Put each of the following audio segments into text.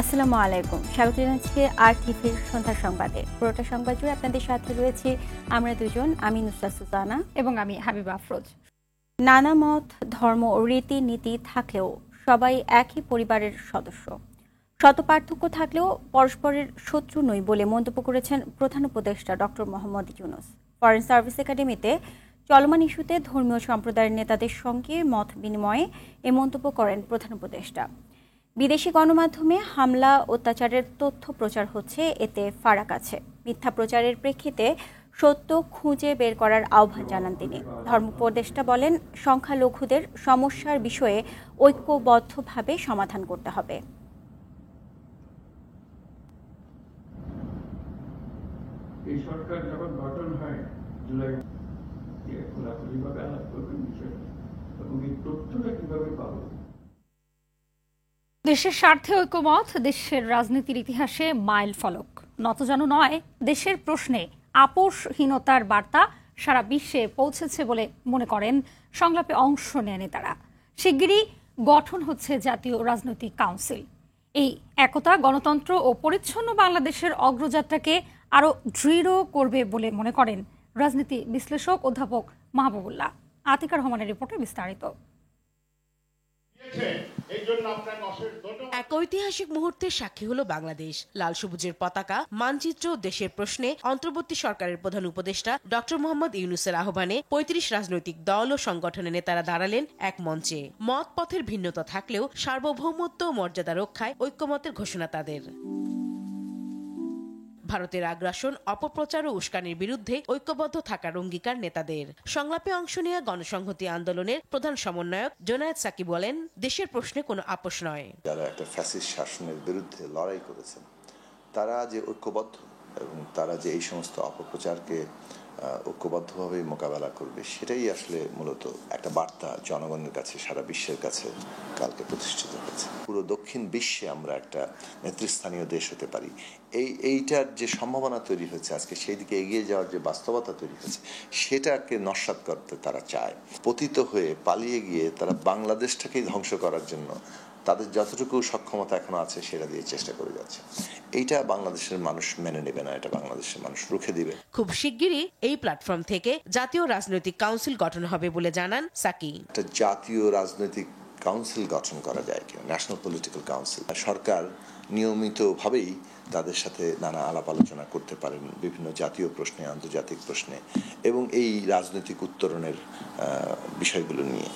আসসালামু আলাইকুম, স্বাগত জানাচ্ছি আর টিভির সন্ধ্যা সংবাদে। পুরোটা সংবাদ জুড়ে আপনাদের সাথে রয়েছি আমরা দুজন, আমি নুসরাত সুজানা এবং আমি হাবিবা আফরোজ। নানা মত, ধর্ম ও রীতিনীতি থাকলেও সবাই একই পরিবারের সদস্য। শত পার্থক্য থাকলেও পরস্পরের শত্রু নই বলে মন্তব্য করেছেন প্রধান উপদেষ্টা doctor Mohammad Yunus. Foreign service একাডেমিতে চলমান ইস্যুতে ধর্মীয় সম্প্রদায়ের নেতাদের সঙ্গে মত বিনিময়ে এ মন্তব্য করেন প্রধান উপদেষ্টা। বিদেশি গণমাধ্যমে হামলা অত্যাচারের তথ্য প্রচার হচ্ছে, এতে ফারাক আছে। মিথ্যা প্রচারের প্রেক্ষিতে সত্য খুঁজে বের করার আহ্বান জানান তিনি। ধর্ম উপদেষ্টা বলেন, সংখ্যালঘুদের সমস্যার বিষয়ে ঐক্যবদ্ধভাবে সমাধান করতে হবে। এই সরকার যখন গঠন হয় জুলাই খোলাখুলিভাবে আলাপ করবেন বিষয়টা এবং এই তথ্যটা কিভাবে পাবো। দেশের স্বার্থে ঐক্যমত দেশের রাজনীতির ইতিহাসে মাইল ফলক। নতজানু নয়, দেশের প্রশ্নে আপোষহীনতার বার্তা সারা বিশ্বে পৌঁছেছে বলে মনে করেন সংলাপে অংশ নেয় নেতারা। শিগগিরই গঠন হচ্ছে জাতীয় রাজনৈতিক কাউন্সিল। এই একতা গণতন্ত্র ও পরিচ্ছন্ন বাংলাদেশের অগ্রযাত্রাকে আরও দৃঢ় করবে বলে মনে করেন রাজনীতি বিশ্লেষক অধ্যাপক মাহবুবুল্লাহ। আতিকা রহমানের রিপোর্টে বিস্তারিত। এক ঐতিহাসিক মুহূর্তের সাক্ষী হলো বাংলাদেশ। লাল সবুজের পতাকা, মানচিত্র, দেশের প্রশ্নে অন্তর্বর্তী সরকারের প্রধান উপদেষ্টা ডক্টর মোহাম্মদ ইউনূসের আহ্বানে ৩৫ রাজনৈতিক দল ও সংগঠনের নেতারা দাঁড়ালেন এক মঞ্চে। মত পথের ভিন্নতা থাকলেও সার্বভৌমত্ব ও মর্যাদা রক্ষায় ঐক্যমতের ঘোষণা তাদের। ভারতের আগ্রাসন, অপপ্রচার ও উস্কানির বিরুদ্ধে ঐক্যবদ্ধ থাকার অঙ্গীকার নেতাদের। সংলাপে অংশ নেওয়া গণসংহতি আন্দোলনের প্রধান সমন্বয়ক জোনায়েদ সাকি বলেন, দেশের প্রশ্নে কোনো আপোষ নয়। যারা একটা ফ্যাসিস্ট শাসনের বিরুদ্ধে লড়াই করেছেন তারা যে ঐক্যবদ্ধ এবং তারা যে এই সমস্ত অপপ্রচারকে ঐক্যবদ্ধভাবে মোকাবেলা করবে, সেটাই আসলে মূলত একটা বার্তা জনগণের কাছে, সারা বিশ্বের কাছে কালকে প্রতিষ্ঠিত হয়েছে। পুরো দক্ষিণ বিশ্বে আমরা একটা নেতৃস্থানীয় দেশ হতে পারি, এইটার যে সম্ভাবনা তৈরি হয়েছে আজকে, সেই দিকে এগিয়ে যাওয়ার যে বাস্তবতা তৈরি হয়েছে, সেটাকে নস্যাৎ করতে তারা চায়। পতিত হয়ে পালিয়ে গিয়ে তারা বাংলাদেশটাকেই ধ্বংস করার জন্য তাদের যতটুকু সক্ষমতা এখনো আছে সেটা দিয়ে চেষ্টা করে যাচ্ছে। এইটা বাংলাদেশের মানুষ মেনে নেবে না, এটা বাংলাদেশের মানুষ রুখে দিবে। খুব শিগগিরই এই প্ল্যাটফর্ম থেকে জাতীয় রাজনৈতিক কাউন্সিল গঠন হবে বলে জানান সাকি। একটা জাতীয় রাজনৈতিক কাউন্সিল গঠন করা যায় কিনা, ন্যাশনাল পলিটিক্যাল কাউন্সিল। সরকার নিয়মিতভাবেই তাদের সাথে নানা আলাপ আলোচনা করতে পারেন বিভিন্ন জাতীয় প্রশ্নে, আন্তর্জাতিক প্রশ্নে এবং এই রাজনৈতিক উত্তরণের বিষয়গুলো নিয়ে।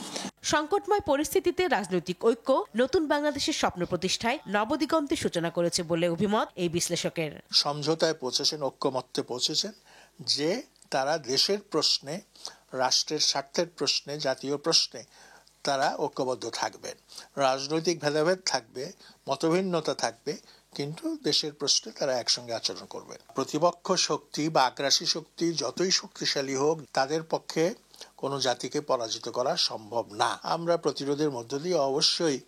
সংকটময় পরিস্থিতিতে রাজনৈতিক ঐক্য নতুন বাংলাদেশের স্বপ্ন প্রতিষ্ঠায় নবদিগন্তের সূচনা করেছে বলে অভিমত এই বিশ্লেষকের। সমঝোতায় পৌঁছেছেন, ঐক্যমত্যে পৌঁছেছেন যে তারা দেশের প্রশ্নে, রাষ্ট্রের স্বার্থের প্রশ্নে, জাতীয় প্রশ্নে তারা ঐক্যবদ্ধ থাকবেন। রাজনৈতিক ভেদাভেদ থাকবে, মতভিন্নতা থাকবে, কিন্তু দেশের প্রশ্নে তারা একসঙ্গে আচরণ করবেন। প্রতিপক্ষ শক্তি বা আগ্রাসী শক্তি যতই শক্তিশালী হোক, তাদের পক্ষে কোনো জাতিকে পরাজিত করা সম্ভব না। আমরা প্রতিরোধের মধ্য দিয়ে অবশ্যই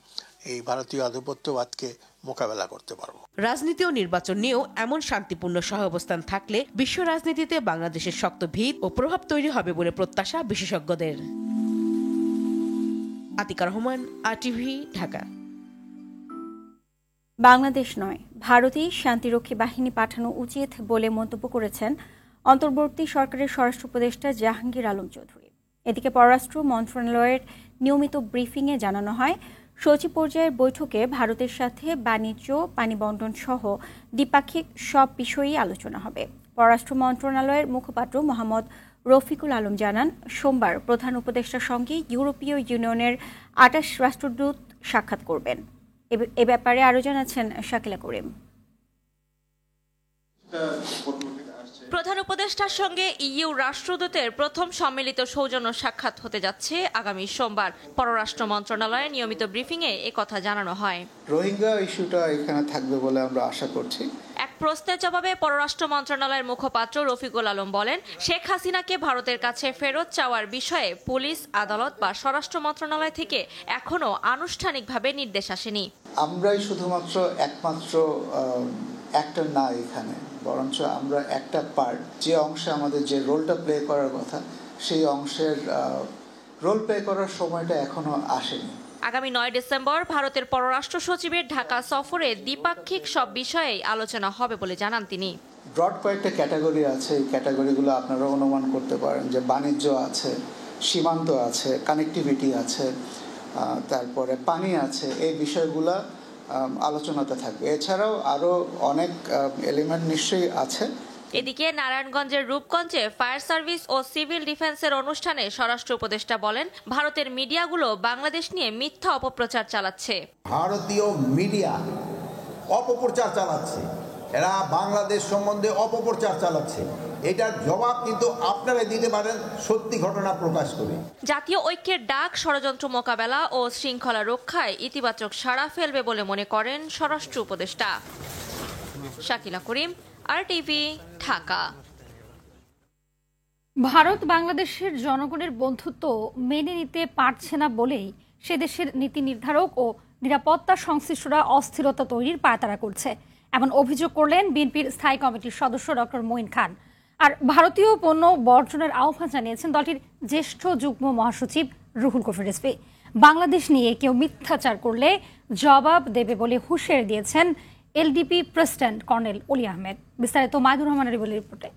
এই ভারতীয় আধিপত্যবাদকে মোকাবেলা করতে পারবো। রাজনীতি ও নির্বাচন নিয়েও এমন শান্তিপূর্ণ সহাবস্থান থাকলে বিশ্ব রাজনীতিতে বাংলাদেশের শক্ত ভিত ও প্রভাব তৈরি হবে বলে প্রত্যাশা বিশেষজ্ঞদের। আতিকা রহমান, RTV, ঢাকা। বাংলাদেশ নয়, ভারতেই শান্তিরক্ষী বাহিনী পাঠানো উচিত বলে মন্তব্য করেছেন অন্তর্বর্তী সরকারের স্বরাষ্ট্র উপদেষ্টা জাহাঙ্গীর আলম চৌধুরী। এদিকে পররাষ্ট্র মন্ত্রণালয়ের নিয়মিত ব্রিফিংয়ে জানানো হয়, সচিব পর্যায়ের বৈঠকে ভারতের সাথে বাণিজ্য, পানি বণ্টন সহ দ্বিপাক্ষিক সব বিষয়েই আলোচনা হবে। পররাষ্ট্র মন্ত্রণালয়ের মুখপাত্র মোহাম্মদ রফিকুল আলম জানান, সোমবার প্রধান উপদেষ্টার সঙ্গে ইউরোপীয় ইউনিয়নের ২৮ রাষ্ট্রদূত সাক্ষাৎ করবেন। এ ব্যাপারে আরও জানাচ্ছেন শাকিলা করিম। প্রধান উপদেষ্টার সঙ্গে ইইউ রাষ্ট্রদূতের প্রথম সম্মিলিত সৌজন্য সাক্ষাৎ হতে যাচ্ছে আগামী সোমবার। পররাষ্ট্র মন্ত্রণালয়ের নিয়মিত ব্রিফিংয়ে একথা জানানো হয়। রোহিঙ্গা ইস্যুটা এখানে থাকবে বলে আমরা আশা করছি। এক প্রশ্নের জবাবে পররাষ্ট্র মন্ত্রণালয়ের মুখপাত্র রফিকুল আলম বলেন, শেখ হাসিনাকে ভারতের কাছে ফেরত চাওয়ার বিষয়ে পুলিশ, আদালত বা স্বরাষ্ট্র মন্ত্রণালয় থেকে এখনো আনুষ্ঠানিকভাবে নির্দেশ আসেনি। আমরাই শুধুমাত্র একমাত্র অ্যাক্টর না এখানে, বরঞ্চ আমরা একটা পার্ট। যে অংশে আমাদের যে রোলটা প্লে করার কথা, সেই অংশের রোল প্লে করার সময়টা এখনো আসেনি। আগামী 9 ডিসেম্বর ভারতের পররাষ্ট্র সচিবের ঢাকা সফরে দ্বিপাক্ষিক সব বিষয়ে আলোচনা হবে বলে জানান তিনি। ব্রড কয়েকটা ক্যাটাগরি আছে, এই ক্যাটাগরিগুলো আপনারা অনুমান করতে পারেন যে বাণিজ্য আছে, সীমান্ত আছে, কানেক্টিভিটি আছে, তারপরে পানি আছে, এই বিষয়গুলো আলোচনাতে থাকবে। এছাড়াও আরও অনেক এলিমেন্ট নিশ্চয়ই আছে। এদিকে নারায়ণগঞ্জের রূপগঞ্জে ফায়ার সার্ভিস ও সিভিল ডিফেন্সের অনুষ্ঠানে স্বরাষ্ট্র উপদেষ্টা বলেন, ভারতের মিডিয়াগুলো বাংলাদেশ নিয়ে মিথ্যা অপপ্রচার চালাচ্ছে। ভারতীয় মিডিয়া অপপ্রচার চালাচ্ছে, এরা বাংলাদেশ সম্বন্ধে অপপ্রচার চালাচ্ছে। এটার জবাব কিন্তু আপনারা দিতে পারেন সত্যি ঘটনা প্রকাশ করে। জাতীয় ঐক্যের ডাক ষড়যন্ত্র মোকাবেলা ও শৃঙ্খলা রক্ষায় ইতিবাচক সাড়া ফেলবে বলে মনে করেন স্বরাষ্ট্র উপদেষ্টা। শাকিলা করিম, RTV, ঢাকা। ভারত বাংলাদেশের জনগণের বন্ধুত্ব মেনে নিতে পারছে না বলেই সে দেশের নীতি নির্ধারক ও নিরাপত্তা সংশ্লিষ্টরা অস্থিরতা তৈরির পায়তারা করছে, এমন অভিযোগ করলেন বিএনপির স্থায়ী কমিটির সদস্য ডক্টর মঈন খান। আর ভারতীয় পণ্য বর্জনের আহ্বান জানিয়েছেন দলটির জ্যেষ্ঠ যুগ্ম মহাসচিব রুহুল কবির রিজভী। বাংলাদেশ নিয়ে কেউ মিথ্যাচার করলে জবাব দেবে বলে হুঁশিয়ারি দিয়েছেন এলডিপি প্রেসিডেন্ট কর্নেল অলি আহমেদ। বিস্তারিত মাইদুর রহমানের রিপোর্টে।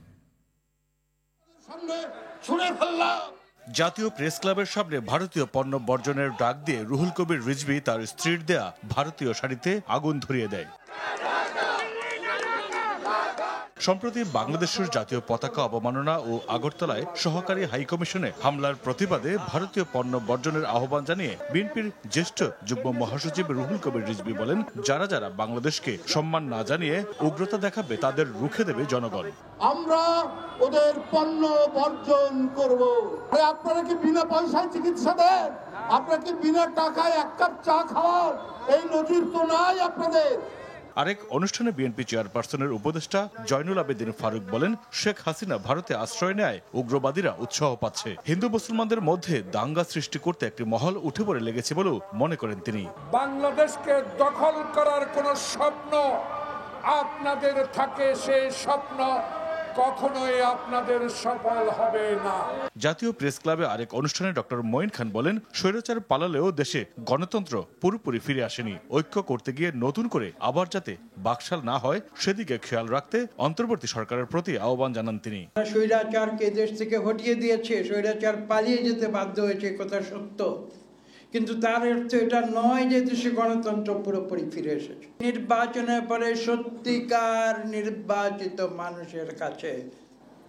জাতীয় প্রেস ক্লাবের সামনে ভারতীয় পণ্য বর্জনের ডাক দিয়ে রুহুল কবির রিজভী তার স্ত্রীর দেয়া ভারতীয় শাড়িতে আগুন ধরিয়ে দেয়। সম্প্রতি বাংলাদেশের জাতীয় পতাকা অবমাননা ও আগরতলায় সহকারী হাইকমিশনে হামলার প্রতিবাদে ভারতীয় পণ্য বর্জনের আহ্বান জানিয়ে বিএনপির জ্যেষ্ঠ যুগ্ম মহাসচিব রুহুল কবির রিজভী বলেন, যারা যারা বাংলাদেশকে সম্মান না জানিয়ে উগ্রতা দেখাবে তাদের রুখে দেবে জনগণ। আমরা ওদের পণ্য বর্জন করব। আপনারা কি বিনা পয়সায় চিকিৎসা দেন? আপনারা কি বিনা টাকায় এক কাপ চা খাওয়ার এই নজির তো নাই আপনাদের। আরেক অনুষ্ঠানে বিএনপি চেয়ারপারসনের উপদেষ্টা জয়নুল আবেদিন ফারুক বলেন, শেখ হাসিনা ভারতে আশ্রয় নেয় উগ্রবাদীরা উৎসাহ পাচ্ছে। হিন্দু মুসলমানদের মধ্যে দাঙ্গা সৃষ্টি করতে একটি মহল উঠে পড়ে লেগেছে বলেও মনে করেন তিনি। বাংলাদেশকে দখল করার কোন স্বপ্ন আপনাদের থাকে, সেই স্বপ্ন কখনোই আপনাদের সফল হবে না। জাতীয় প্রেস ক্লাবে আরেক অনুষ্ঠানে ডক্টর মঈন খান বলেন, স্বৈরাচার পালালেও দেশে গণতন্ত্র পুরোপুরি ফিরে আসেনি। ঐক্য করতে গিয়ে নতুন করে আবার যাতে বাকশাল না হয় সেদিকে খেয়াল রাখতে অন্তর্বর্তী সরকারের প্রতি আহ্বান জানান তিনি। স্বৈরাচারকে দেশ থেকে হটিয়ে দিয়েছে, স্বৈরাচার পালিয়ে যেতে বাধ্য হয়েছে, কথা সত্য, কিন্তু তার অর্থ এটা নয় যে দেশে গণতন্ত্র পুরোপুরি ফিরে এসেছে। নির্বাচনের পরে সত্যিকার নির্বাচিত মানুষের কাছে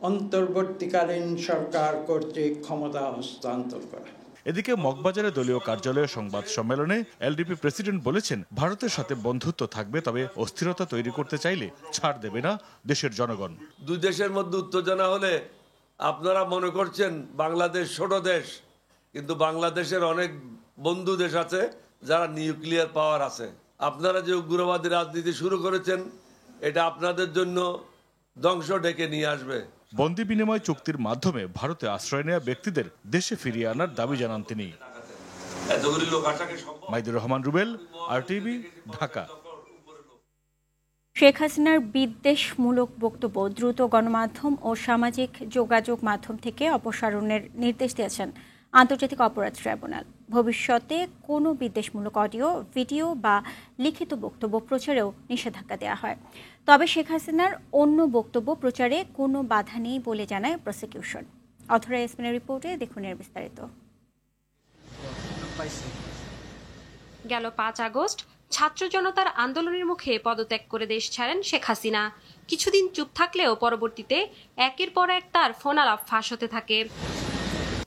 অন্তর্বর্তীকালীন সরকার কর্তৃক ক্ষমতা হস্তান্তর করা। এদিকে মগবাজারে দলীয় কার্যালয়ে সংবাদ সম্মেলনে এলডিপি প্রেসিডেন্ট বলেছেন, ভারতের সাথে বন্ধুত্ব থাকবে, তবে অস্থিরতা তৈরি করতে চাইলে ছাড় দেবে না দেশের জনগণ। দুই দেশের মধ্যে উত্তেজনা হলে আপনারা মনে করছেন বাংলাদেশ ছোট দেশ, কিন্তু বাংলাদেশের অনেক বন্ধু দেশ আছে যারা নিউক্লিয়ার পাওয়ার আছে। আপনারা যে উগ্রবাদী রাজনীতি শুরু করেছেন, এটা আপনাদের জন্য ধ্বংস ডেকে নিয়ে আসবে। বন্দি বিনিময় চুক্তির মাধ্যমে ভারতে আশ্রয় নেওয়া ব্যক্তিদের দেশে ফিরিয়ে আনার দাবি জানান তিনি। মাইদুর রহমান রুবেল, RTV, ঢাকা। শেখ হাসিনার বিদ্বেষমূলক বক্তব্য দ্রুত গণমাধ্যম ও সামাজিক যোগাযোগ মাধ্যম থেকে অপসারণের নির্দেশ দিয়েছেন আন্তর্জাতিক অপরাধ ট্রাইব্যুনাল। ভবিষ্যতে কোনো বিদ্বেষমূলক অডিও, ভিডিও বা লিখিত বক্তব্য প্রচারেও নিষেধাজ্ঞা দেওয়া হয়। তবে শেখ হাসিনার অন্য বক্তব্য প্রচারে কোনো বাধা নেই বলে জানায় প্রসিকিউশন। অথরা ইসমিনের রিপোর্টে দেখুন এর বিস্তারিত। গেল 5 আগস্ট ছাত্র জনতার আন্দোলনের মুখে পদত্যাগ করে দেশ ছাড়েন শেখ হাসিনা। কিছুদিন চুপ থাকলেও পরবর্তীতে একের পর এক তার ফোন আলাপ ফাঁস হতে থাকে।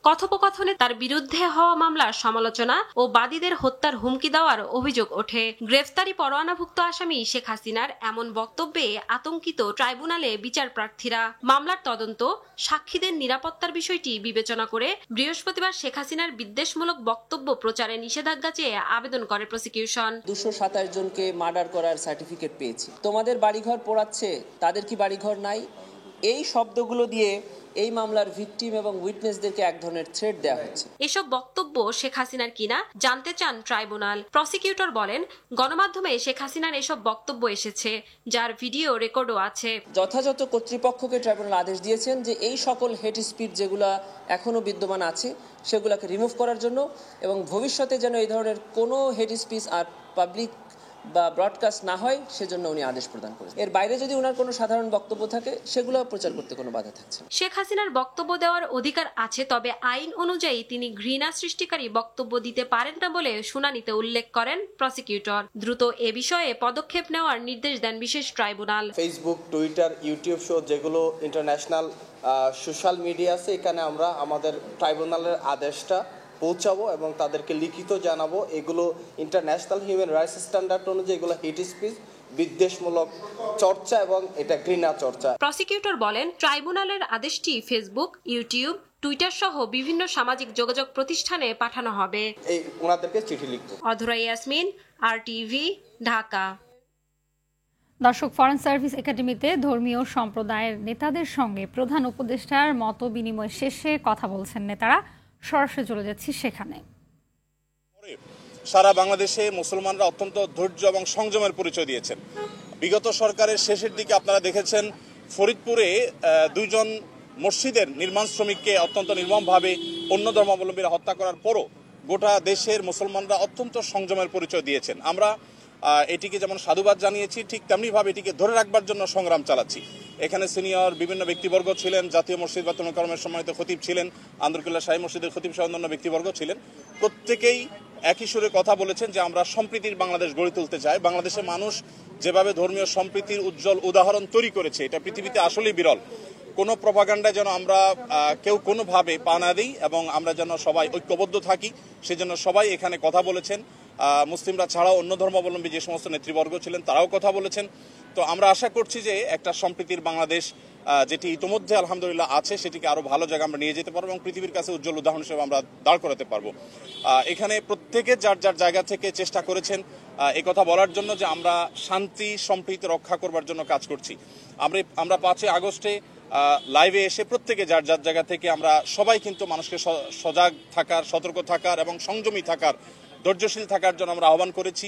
কথোপকথনে তার বিরুদ্ধে হওয়া মামলার সমালোচনা ও বাদীদের হত্যার হুমকি দেওয়ার অভিযোগ ওঠে। গ্রেফতারি পরোয়ানাভুক্ত আসামি শেখ হাসিনার এমন বক্তব্যে আতঙ্কিত ট্রাইব্যুনালে বিচার প্রার্থীরা। মামলার তদন্ত, সাক্ষীদের নিরাপত্তার বিষয়টি বিবেচনা করে বৃহস্পতিবার শেখ হাসিনার বিদ্বেষমূলক বক্তব্য প্রচারে নিষেধাজ্ঞা চেয়ে আবেদন করে প্রসিকিউশন। 227 জনকে মার্ডার করার সার্টিফিকেট পেয়েছি। তোমাদের বাড়িঘর পোড়াচ্ছে, তাদের কি বাড়িঘর নাই? এই শব্দগুলো দিয়ে এই মামলার ভিকটিম এবং উইটনেসদেরকে এক ধরনের থ্রেট দেওয়া হচ্ছে। এসব বক্তব্য শেখ হাসিনার কিনা জানতে চান ট্রাইব্যুনাল। প্রসিকিউটর বলেন, গণমাধ্যমে শেখ হাসিনার এসব বক্তব্য এসেছে, যার ভিডিও রেকর্ডও আছে। যথাযথ কর্তৃপক্ষকে ট্রাইব্যুনাল আদেশ দিয়েছেন যে এই সকল হেট স্পিচ যেগুলো এখনো বিদ্যমান আছে সেগুলোকে রিমুভ করার জন্য, এবং ভবিষ্যতে যেন এই ধরনের কোনো হেট স্পিচ আর পাবলিক বা ব্রডকাস্ট না হয় সেজন্য উনি আদেশ প্রদান করেছেন। এর বাইরে যদি ওনার কোনো সাধারণ বক্তব্য থাকে সেগুলো প্রচার করতে কোনো বাধা থাকছে না। শেখ হাসিনার বক্তব্য দেওয়ার অধিকার আছে, তবে আইন অনুযায়ী তিনি ঘৃণা সৃষ্টিকারী বক্তব্য দিতে পারেন না বলে শুনানিতে উল্লেখ করেন প্রসিকিউটর। দ্রুত এ বিষয়ে পদক্ষেপ নেওয়ার নির্দেশ দেন বিশেষ tribunal. Facebook, Twitter, YouTube show যেগুলো ইন্টারন্যাশনাল সোশ্যাল মিডিয়া আছে, এখানে আমরা আমাদের ট্রাইব্যুনালের আদেশটা পৌঁছাবো এবং তাদেরকে লিখিত জানাবো এগুলো ইন্টারন্যাশনাল হিউম্যান রাইটস স্ট্যান্ডার্ড অনুযায়ী এগুলো হেট স্পিচ, বিদ্বেষমূলক চর্চা এবং এটা ঘৃণা চর্চা। প্রসিকিউটর বলেন, ট্রাইব্যুনালের আদেশটি ফেসবুক, ইউটিউব, টুইটার সহ বিভিন্ন সামাজিক যোগাযোগ প্রতিষ্ঠানে পাঠানো হবে। এই ওনাদেরকে চিঠি লিখব। অধরা ইয়াসমিন, RTV, ঢাকা। দর্শক, ফরেন সার্ভিস একাডেমিতে ধর্মীয় সম্প্রদায়ের নেতাদের সঙ্গে প্রধান উপদেষ্টার মত বিনিময় শেষে কথা বলছেন নেতারা। সরাসরি চলে যাচ্ছি সেখানে। সারা বাংলাদেশে মুসলমানরা অত্যন্ত ধৈর্য এবং সংযমের পরিচয় দিয়েছেন। বিগত সরকারের শেষের দিকে আপনারা দেখেছেন ফরিদপুরে 2 জন মসজিদের নির্মাণ শ্রমিককে অত্যন্ত নির্মমভাবে অন্য ধর্মাবলম্বীরা হত্যা করার পরও গোটা দেশের মুসলমানরা অত্যন্ত সংযমের পরিচয় দিয়েছেন। আমরা এটিকে যেমন সাধুবাদ জানিয়েছি, ঠিক তেমনিভাবে এটিকে ধরে রাখবার জন্য সংগ্রাম চালাচ্ছি। এখানে সিনিয়র বিভিন্ন ব্যক্তিবর্গ ছিলেন, জাতীয় মসজিদ বায়তুল মোকাররমের সম্মানিত খতিব ছিলেন, আন্দরকিল্লা শাহী মসজিদের খতিব সহ অন্যান্য ব্যক্তিবর্গ ছিলেন। প্রত্যেকেই একই সুরে কথা বলেছেন যে আমরা সম্প্রীতির বাংলাদেশ গড়ে তুলতে চাই। বাংলাদেশের মানুষ যেভাবে ধর্মীয় সম্প্রীতির উজ্জ্বল উদাহরণ তৈরি করেছে, এটা পৃথিবীতে আসলেই বিরল। কোনো প্রপাগান্ডায় যেন আমরা কেউ কোনোভাবে পা না দিই এবং আমরা যেন সবাই ঐক্যবদ্ধ থাকি, সেজন্য সবাই এখানে কথা বলেছেন। মুসলিমরা ছাড়াও অন্য ধর্মাবলম্বী যে সমস্ত নেতৃবর্গ ছিলেন তারাও কথা বলেছেন। তো আমরা আশা করছি যে একটা সম্প্রীতির বাংলাদেশ যেটি ইতিমধ্যে আলহামদুলিল্লাহ আছে, সেটিকে আরো ভালো জায়গা আমরা নিয়ে যেতে পারবো এবং পৃথিবীর কাছে উজ্জ্বল উদাহরণ হিসেবে আমরা দাঁড় করাতে পারবো। এখানে প্রত্যেকে যার যার জায়গা থেকে চেষ্টা করেছেন এই কথা বলার জন্য যে আমরা শান্তি সম্প্রীতি রক্ষা করবার জন্য কাজ করছি। আমরা 5 আগস্টে লাইভে এসে প্রত্যেকে যার যার জায়গা থেকে আমরা সবাই কিন্তু মানুষকে সজাগ থাকার, সতর্ক থাকার এবং সংযমী থাকার, ধৈর্যশীল থাকার জন্য আমরা আহ্বান করেছি।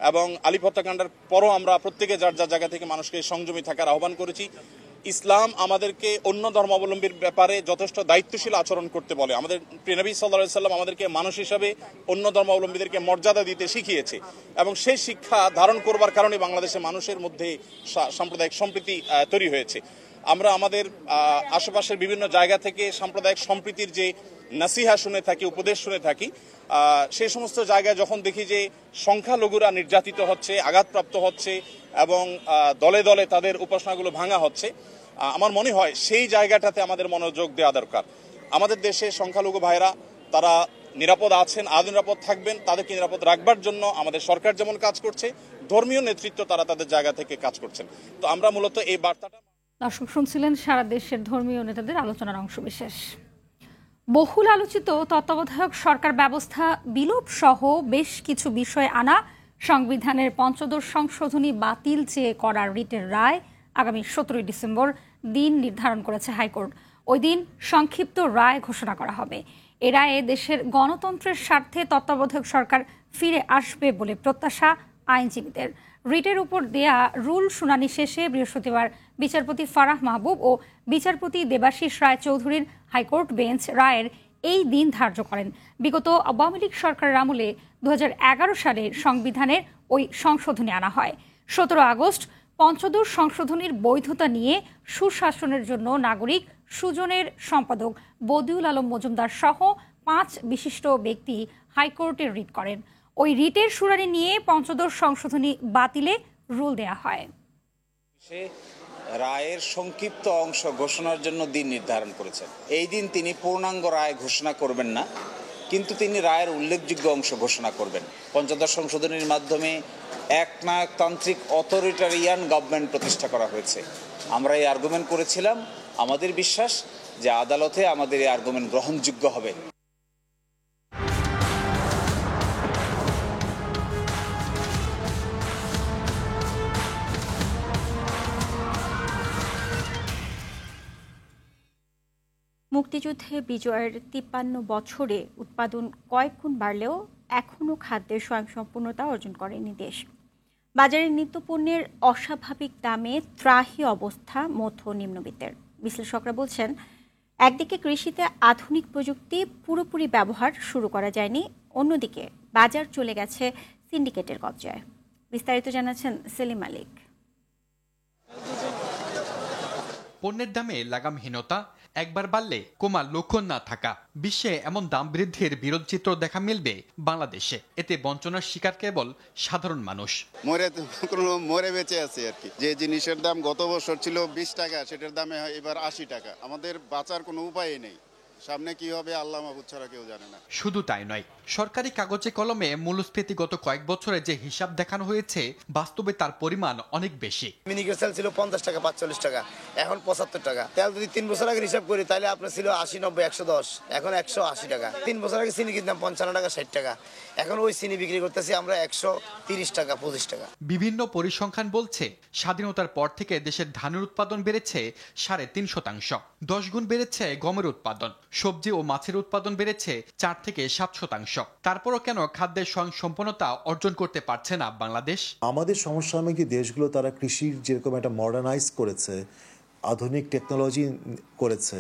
এবং আলিফ হত্যাকাণ্ডের পরও আমরা প্রত্যেকে যার যার জায়গা থেকে মানুষকে সংযমী থাকার আহ্বান করেছি। ইসলাম আমাদেরকে অন্য ধর্মাবলম্বীর ব্যাপারে যথেষ্ট দায়িত্বশীল আচরণ করতে বলে। আমাদের প্রিয় নবী সাল্লাল্লাহু আলাইহি সাল্লাম আমাদেরকে মানুষ হিসাবে অন্য ধর্মাবলম্বীদেরকে মর্যাদা দিতে শিখিয়েছে এবং সেই শিক্ষা ধারণ করবার কারণে বাংলাদেশের মানুষের মধ্যে সাম্প্রদায়িক সম্প্রীতি তৈরি হয়েছে। আমরা আমাদের আশেপাশের বিভিন্ন জায়গা থেকে সাম্প্রদায়িক সম্প্রীতির যে নাসিহা শুনে থাকি, উপদেশ শুনে থাকি, সেই সমস্ত জায়গায় যখন দেখি যে সংখ্যালঘুরা নির্যাতিত হচ্ছে, আঘাতপ্রাপ্ত হচ্ছে এবং দলে দলে তাদের উপাসনাগুলো ভাঙা হচ্ছে, আমার মনে হয় সেই জায়গাটাতে আমাদের মনোযোগ দেওয়া দরকার। আমাদের দেশে সংখ্যালঘু ভাইরা তারা নিরাপদ আছেন, আদৌ নিরাপদ থাকবেন, তাদেরকে নিরাপদ রাখবার জন্য আমাদের সরকার যেমন কাজ করছে, ধর্মীয় নেতৃত্ব তারা তাদের জায়গা থেকে কাজ করছেন। তো আমরা মূলত এই বার্তাটা। দর্শক, শুনছিলেন সারা দেশের ধর্মীয় নেতাদের আলোচনার অংশবিশেষ। বহুল আলোচিত তত্ত্বাবধায়ক সরকার ব্যবস্থা বিলোপ সহ বেশ কিছু বিষয় আনা সংবিধানের ৫ম সংশোধনী বাতিল চেয়ে করা রিটের রায় আগামী ১৭ ডিসেম্বর দিন নির্ধারণ করেছে হাইকোর্ট। ওই দিন সংক্ষিপ্ত রায় ঘোষণা করা হবে। এ রায়ে দেশের গণতন্ত্রের স্বার্থে তত্ত্বাবধায়ক সরকার ফিরে আসবে বলে প্রত্যাশা আইনজীবীদের। রিটের উপর দেয়া রুল শুনানি শেষে বৃহস্পতিবার বিচারপতি ফারাহ মাহবুব ও বিচারপতি দেবাশিস রায় চৌধুরীর হাইকোর্ট বেঞ্চ রায়ের এই দিন ধার্য করেন। বিগত আওয়ামী লীগ সরকারের আমলে ২০১১ সালে সংবিধানের ওই সংশোধনী আনা হয়। ১৭ আগস্ট পঞ্চদশ সংশোধনীর বৈধতা নিয়ে সুশাসনের জন্য নাগরিক সুজনের সম্পাদক বদিউল আলম মজুমদার সহ 5 বিশিষ্ট ব্যক্তি হাইকোর্টে রিট করেন। ওই রিটের শুনানি নিয়ে পঞ্চদশ সংশোধনী বাতিলে রুল দেয়া হয়। রায়ের সংক্ষিপ্ত অংশ ঘোষণার জন্য দিন নির্ধারণ করেছেন। এই দিন তিনি পূর্ণাঙ্গ রায় ঘোষণা করবেন না, কিন্তু তিনি রায়ের উল্লেখযোগ্য অংশ ঘোষণা করবেন। পঞ্চদশ সংশোধনীর মাধ্যমে একনায়কতান্ত্রিক অথরিটারিয়ান গভর্নমেন্ট প্রতিষ্ঠা করা হয়েছে। আমরা এই আর্গুমেন্ট করেছিলাম। আমাদের বিশ্বাস যে আদালতে আমাদের এই আর্গুমেন্ট গ্রহণযোগ্য হবে। মুক্তিযুদ্ধে বিজয়ের 53 বছরে উৎপাদন কয়েক গুণ বাড়লেও এখনও খাদ্যের স্বয়ংসম্পূর্ণতা অর্জন করেনি দেশ। বাজারে নিত্যপণ্যের অস্বাভাবিক দামে ত্রাহি অবস্থা মধ্য নিম্নবিত্তের। বিশ্লেষকরা বলছেন, একদিকে কৃষিতে আধুনিক প্রযুক্তি পুরোপুরি ব্যবহার শুরু করা যায়নি, অন্যদিকে বাজার চলে গেছে সিন্ডিকেটের কবজায়। বিস্তারিত জানাচ্ছেন সেলিম মালিক। পণ্যের দামে লাগামহীনতা, একবার বাড়লে কমার লক্ষণ না থাকা, বিশ্বে এমন দাম বৃদ্ধির বিরোধ চিত্র দেখা মিলবে বাংলাদেশে। এতে বঞ্চনার শিকার কেবল সাধারণ মানুষ। মরে বেঁচে আছে আর কি। যে জিনিসের দাম গত বছর ছিল 20 টাকা, সেটার দামে এবার 80 টাকা। আমাদের বাঁচার কোনো উপায় নেই। সামনে কি হবে আল্লাহ মাহবুব ছাড়া কেউ জানে না। শুধু তাই নয়, সরকারি কাগজে কলমে মূল্যস্ফীতি গত কয়েক বছরে যে হিসাব দেখানো হয়েছে, বাস্তবে তার পরিমাণ অনেক বেশি। মিনিকেট চাল ছিল 50 টাকা, 45 টাকা, এখন 75 টাকা। তেল যদি 3 বছর আগে হিসাব করি তাহলে আপনার ছিল 80, 90, 110, এখন 180 টাকা। 3 বছর আগে চিনি কিনতাম 55 টাকা, 60 টাকা, এখন ওই চিনি বিক্রি করতেছি আমরা 130 টাকা, 25 টাকা। বিভিন্ন পরিসংখ্যান বলছে, স্বাধীনতার পর থেকে দেশের ধানের উৎপাদন বেড়েছে 3.5%, 10 গুণ বেড়েছে গমের উৎপাদন, সবজি ও মাছের উৎপাদন বেড়েছে 4 থেকে 7%। তারপরও কেন খাদ্যের স্বয়ংসম্পূর্ণতা অর্জন করতে পারছে না বাংলাদেশ? আমাদের সমসাময়িক দেশগুলো তারা কৃষির যেরকম একটা মডার্নাইজ করেছে, আধুনিক টেকনোলজি করেছে,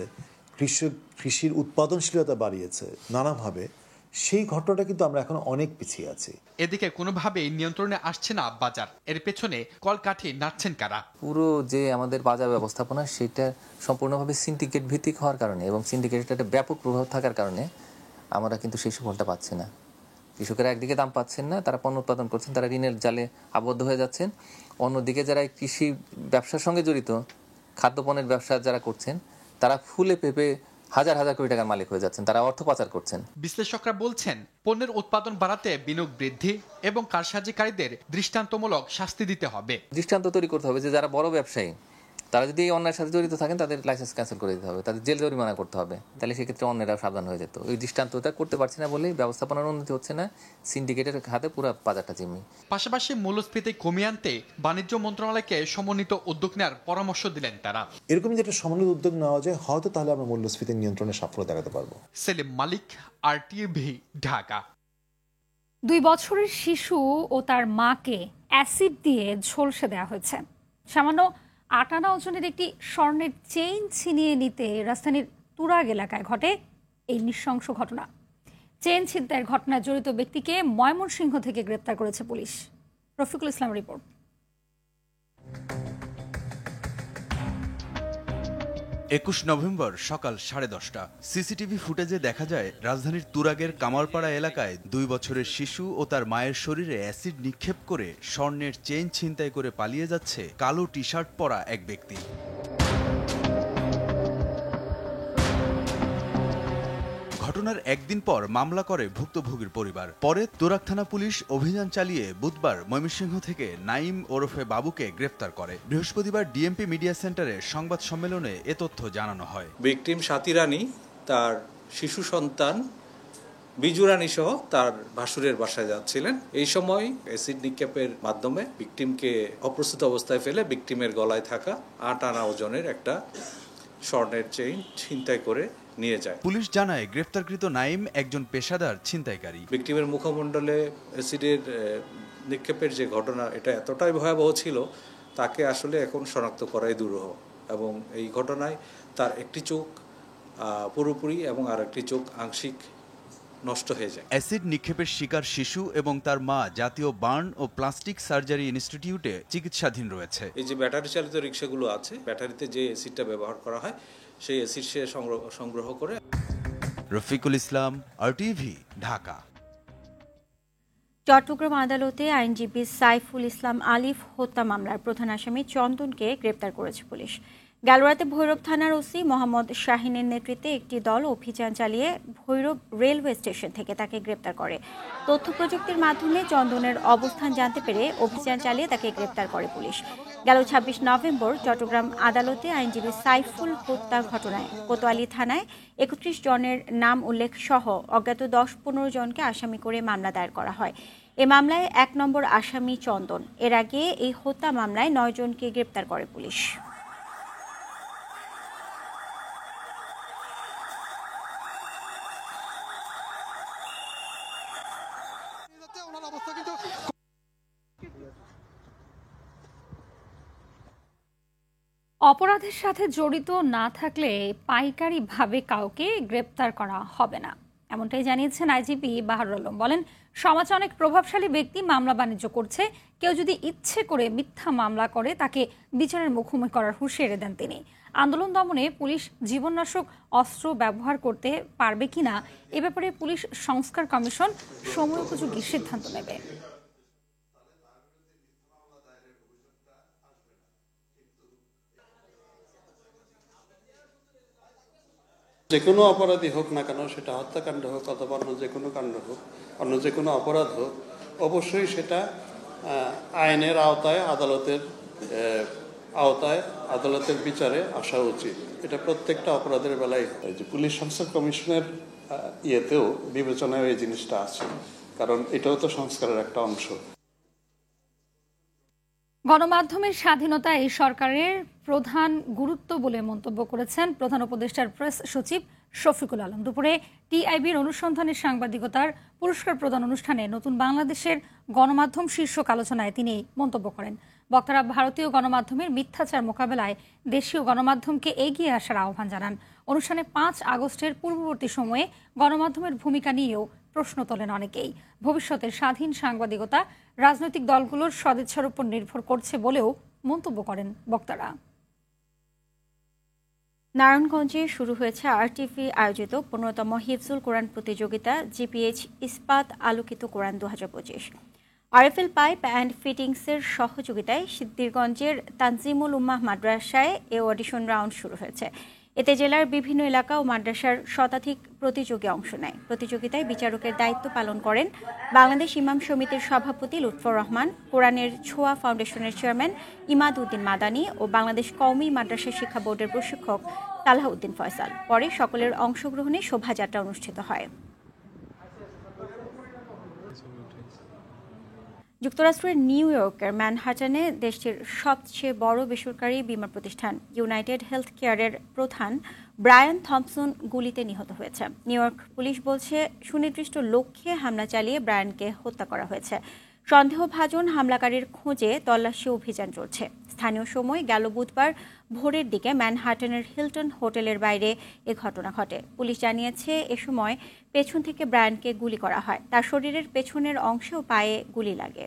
কৃষির উৎপাদনশীলতা বাড়িয়েছে নানাভাবে, সেই ঘটনাটা কিন্তু আমরা এখন অনেক পিছিয়ে আছি। এদিকে কোনোভাবেই নিয়ন্ত্রণে আসছে না বাজার। এর পেছনে কলকাঠি নাড়ছেন কারা? পুরো যে আমাদের বাজার ব্যবস্থাপনা সেটা সম্পূর্ণভাবে সিন্ডিকেট ভিত্তিক হওয়ার কারণে এবং সিন্ডিকেটের একটা ব্যাপক প্রভাব থাকার কারণে আমরা কিন্তু সেই সুফলটা পাচ্ছি না। কৃষকেরা একদিকে দাম পাচ্ছেন না, তারা পণ্য উৎপাদন করছেন, তারা ঋণের জালে আবদ্ধ হয়ে যাচ্ছেন। অন্যদিকে যারা কৃষি ব্যবসার সঙ্গে জড়িত, খাদ্যপণ্যের ব্যবসা যারা করছেন, তারা ফুলে পেঁপে হাজার হাজার কোটি টাকার মালিক হয়ে যাচ্ছেন, তারা অর্থ পাচার করছেন। বিশ্লেষকরা বলছেন, পণ্যের উৎপাদন বাড়াতে বিনিয়োগ বৃদ্ধি এবং কারসাজিকারীদের দৃষ্টান্তমূলক শাস্তি দিতে হবে। দৃষ্টান্ত তৈরি করতে হবে যে যারা বড় ব্যবসায়ী, তারা যদি এই অন্যায়ের সাথে জড়িত থাকেন তাদের লাইসেন্স ক্যান্সেল করে দিতে হবে, তাদের জেল জরিমানা করতে হবে। তাহলে সেক্ষেত্রে অন্যেরা সাবধান হয়ে যেত। ওই দৃষ্টান্তটা করতে পারছি না বলেই ব্যবস্থাপনার উন্নতি হচ্ছে না, সিন্ডিকেটের হাতে পুরো বাজারটা জিম্মি। পাশাপাশি মূল্যস্ফীতি কমিয়ে আনতে বাণিজ্য মন্ত্রণালয়কে সমন্বিত উদ্যোগ নেওয়ার পরামর্শ দিলেন তারা। এরকম যেটা সমন্বিত উদ্যোগ নেওয়া যায়, হয়তো তাহলে আমরা মূল্যস্ফীতি নিয়ন্ত্রণে সাফল্য দেখাতে পারবো। সেলিম মালিক, RTV, ঢাকা। 2 বছরের শিশু ও তার মাকে অ্যাসিড দিয়ে ঝলসে দেওয়া হয়েছে। সামান্য 8 আনা ওজনের একটি স্বর্ণের চেইন ছিনিয়ে নিতে রাজধানীর তুরাগ এলাকায় ঘটে এই নৃশংস ঘটনা। চেইন ছিনতাইয়ের ঘটনায় জড়িত ব্যক্তিকে ময়মনসিংহ থেকে গ্রেপ্তার করেছে police. Rafiqul Islam report. November সকাল 10:30 সিসিটিভি ফুটেজে দেখা যায় রাজধানীর তুরাগের কামালপাড়া এলাকায় 2 বছরের শিশু ও তার মায়ের শরীরে অ্যাসিড নিক্ষেপ করে স্বর্ণের চেইন ছিনতাই করে পালিয়ে যাচ্ছে কালো টি-শার্ট পরা এক ব্যক্তি। ঘটনার একদিন পর মামলা করে ভুক্তভোগীর পরিবার। পরে তুরাগ থানা পুলিশ অভিযান চালিয়ে বুধবার ময়মনসিংহ থেকে নাইম ওরফে বাবুকে গ্রেফতার করে। বৃহস্পতিবার ডিএমপি মিডিয়া সেন্টারে সংবাদ সম্মেলনে এ তথ্য জানানো হয়। ভিকটিম স্বাতী রানী তার শিশু সন্তান বিজু রানী সহ তার ভাসুরের বাসায় যাচ্ছিলেন। এই সময় অ্যাসিড নিক্ষেপের মাধ্যমে ভিকটিমকে অপ্রস্তুত অবস্থায় ফেলে ভিকটিমের গলায় থাকা 8 আনা ওজনের একটা স্বর্ণের চেইন ছিনতাই করে নিয়ে যায়। পুলিশ জানায় গ্রেফতারকৃত নাইম একজন পেশাদার ছিনতাইকারী। ভিকটিমের মুখমণ্ডলে অ্যাসিডের নিক্ষেপের যে ঘটনা, এটা এতটাই ভয়াবহ ছিল, তাকে আসলে এখন শনাক্ত করাই দুরূহ। এবং এই ঘটনায় তার একটি চোখ পুরোপুরি এবং আর একটি চোখ আংশিক নষ্ট হয়ে যায়। অ্যাসিড নিক্ষেপের শিকার শিশু এবং তার মা জাতীয় বার্ন ও প্লাস্টিক সার্জারি ইনস্টিটিউটে চিকিৎসাধীন রয়েছে। এই যে ব্যাটারি চালিত রিক্সাগুলো আছে, ব্যাটারিতে যে অ্যাসিডটা ব্যবহার করা হয়, সেই অ্যাসিড সে সংগ্রহ করে। রফিকুল ইসলাম, RTV, ঢাকা। চট্টগ্রাম আদালতে আইনজীবী সাইফুল ইসলাম আলিফ হত্যা মামলার প্রধান আসামি চন্দনকে গ্রেপ্তার করেছে পুলিশ। গেল রাতে ভৈরব থানার ওসি মোহাম্মদ শাহিনের নেতৃত্বে একটি দল অভিযান চালিয়ে ভৈরব রেলওয়ে স্টেশন থেকে তাকে গ্রেপ্তার করে। তথ্য প্রযুক্তির মাধ্যমে চন্দনের অবস্থান জানতে পেরে অভিযান চালিয়ে তাকে গ্রেপ্তার করে পুলিশ। গেল 26 নভেম্বর চট্টগ্রাম আদালতে আইনজীবী সাইফুল হত্যা ঘটনায় কোতোয়ালি থানায় 31 জনের নাম উল্লেখ সহ অজ্ঞাত 10-15 জনকে আসামি করে মামলা দায়ের করা হয়। এ মামলায় 1 নম্বর আসামি চন্দন। এর আগে এই হত্যা মামলায় 9 জনকে গ্রেপ্তার করে পুলিশ। অপরাধের সাথে জড়িত না থাকলে পাইকারিভাবে কাউকে গ্রেপ্তার করা হবে না, এমনটাই জানিয়েছেন আইজিপি বাহারুল আলম। বলেন, সমাজে অনেক প্রভাবশালী ব্যক্তি মামলা বাণিজ্য করছে, কেউ যদি ইচ্ছে করে মিথ্যা মামলা করে তাকে বিচারের মুখোমুখি করার হুঁশিয়ারি দেন তিনি। আন্দোলন দমনে পুলিশ জীবননাশক অস্ত্র ব্যবহার করতে পারবে কিনা এ ব্যাপারে পুলিশ সংস্কার কমিশন সময়োপযোগী সিদ্ধান্ত নেবে। যে কোনো অপরাধী হোক না কেন, সেটা হত্যাকাণ্ড হোক অথবা অন্য যে কোনো কাণ্ড হোক, অন্য যে কোনো অপরাধ হোক, অবশ্যই সেটা আইনের আওতায়, আদালতের বিচারে আসা উচিত। এটা প্রত্যেকটা অপরাধের বেলায় হয়। যে পুলিশ সংস্কার কমিশনের ইয়েতেও বিবেচনায় এই জিনিসটা আছে, কারণ এটাও তো সংস্কারের একটা অংশ। গণমাধ্যমের স্বাধীনতা এই সরকারের প্রধান গুরুত্ব বলে মন্তব্য করেছেন প্রধান উপদেষ্টার প্রেস সচিব শফিকুল আলম। দুপুরে টিআইবির অনুসন্ধানের সাংবাদিকতার পুরস্কার প্রদান অনুষ্ঠানে নতুন বাংলাদেশের গণমাধ্যম শীর্ষক আলোচনায় তিনি মন্তব্য করেন। বক্তারা ভারতীয় গণমাধ্যমের মিথ্যাচার মোকাবেলায় দেশীয় গণমাধ্যমকে এগিয়ে আসার আহ্বান জানান। অনুষ্ঠানে 5 আগস্টের পূর্ববর্তী সময়ে গণমাধ্যমের ভূমিকা নিয়েও প্রশ্ন তোলেন অনেকেই। ভবিষ্যতের স্বাধীন সাংবাদিকতা রাজনৈতিক দলগুলোর সদিচ্ছার উপর নির্ভর করছে বলেও মন্তব্য করেন বক্তারা। নারায়ণগঞ্জে শুরু হয়েছে আরটিভি আয়োজিত 15তম হিফজুল কোরআন প্রতিযোগিতা জিপিএইচ ইস্পাত আলোকিত কোরআন 2025। আরএফএল পাইপ অ্যান্ড ফিটিংসের সহযোগিতায় সিদ্দিরগঞ্জের তানজিমুল উম্মাহ মাদ্রাসায় এ অডিশন রাউন্ড শুরু হয়েছে। এতে জেলার বিভিন্ন এলাকা ও মাদ্রাসার শতাধিক প্রতিযোগী অংশ নেয়। প্রতিযোগিতায় বিচারকের দায়িত্ব পালন করেন বাংলাদেশ ইমাম সমিতির সভাপতি লুৎফর রহমান, কোরআনের ছোঁয়া ফাউন্ডেশনের চেয়ারম্যান ইমাদ উদ্দিন মাদানী ও বাংলাদেশ কওমি মাদ্রাসা শিক্ষা বোর্ডের প্রশিক্ষক তালহা উদ্দিন ফয়সাল। পরে সকলের অংশগ্রহণে শোভাযাত্রা অনুষ্ঠিত হয়। যুক্তরাষ্ট্রের নিউ ইয়র্কের ম্যানহাটনে দেশটির সবচেয়ে বড় বেসরকারি বীমা প্রতিষ্ঠান ইউনাইটেড হেলথ কেয়ারের প্রধান ব্রায়ান থমসন গুলিতে নিহত হয়েছে। নিউ ইয়র্ক পুলিশ বলছে, সুনির্দিষ্ট লক্ষ্যে হামলা চালিয়ে ব্রায়ানকে হত্যা করা হয়েছে। সন্দেহভাজন হামলাকারীর খোঁজে তল্লাশি অভিযান চলছে। স্থানীয় সময় গেল বুধবার ভোরের দিকে ম্যানহাটনের হিলটন হোটেলের বাইরে এ ঘটনা ঘটে। পুলিশ জানিয়েছে, এ সময় পেছন থেকে ব্রায়ানকে গুলি করা হয়। তার শরীরের পেছনের অংশে ও পায়ে গুলি লাগে।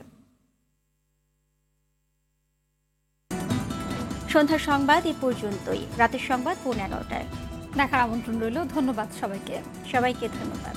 সন্ধ্যার সংবাদ এ পর্যন্তই। রাতের সংবাদ 11:30টায় দেখার আমন্ত্রণ রইল। ধন্যবাদ সবাইকে। ধন্যবাদ।